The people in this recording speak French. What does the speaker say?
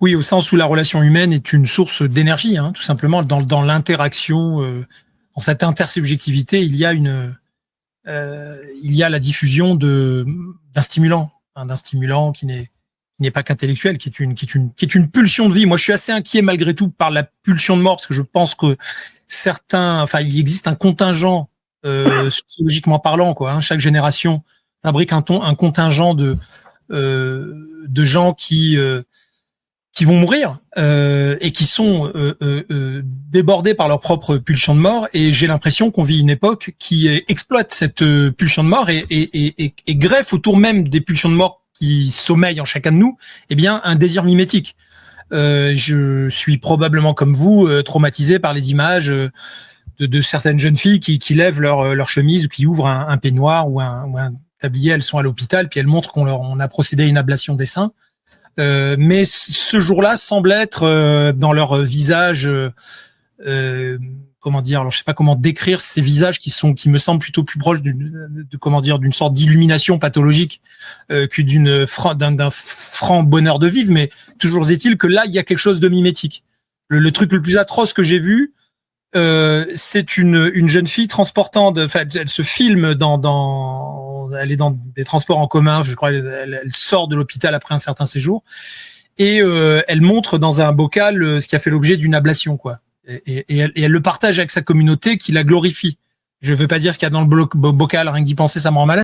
Oui, au sens où la relation humaine est une source d'énergie, hein, tout simplement. Dans l'interaction, dans cette intersubjectivité, il y a la diffusion d'un stimulant, hein, d'un stimulant qui n'est pas qu'intellectuel, qui est une pulsion de vie. Moi, je suis assez inquiet malgré tout par la pulsion de mort, parce que je pense que il existe un contingent, sociologiquement parlant, quoi. Hein, chaque génération fabrique un contingent de gens qui vont mourir et qui sont débordés par leur propre pulsion de mort. Et j'ai l'impression qu'on vit une époque qui exploite cette pulsion de mort et greffe autour même des pulsions de mort qui sommeillent en chacun de nous, eh bien, un désir mimétique. Je suis probablement comme vous traumatisé par les images de certaines jeunes filles qui lèvent leur chemise ou qui ouvrent un peignoir ou un tablier. Elles sont à l'hôpital, puis elles montrent on a procédé à une ablation des seins. Mais ce jour-là semble être dans leur visage, comment dire, alors je sais pas comment décrire ces visages qui me semblent plutôt plus proches d'une sorte d'illumination pathologique que d'un franc bonheur de vivre. Mais toujours est-il que là, il y a quelque chose de mimétique. Le truc le plus atroce que j'ai vu, c'est une jeune fille elle se filme elle est dans des transports en commun, je crois, elle sort de l'hôpital après un certain séjour, et elle montre dans un bocal ce qui a fait l'objet d'une ablation, quoi. Et elle le partage avec sa communauté qui la glorifie. Je veux pas dire ce qu'il y a dans le bocal, rien que d'y penser, ça me rend malade.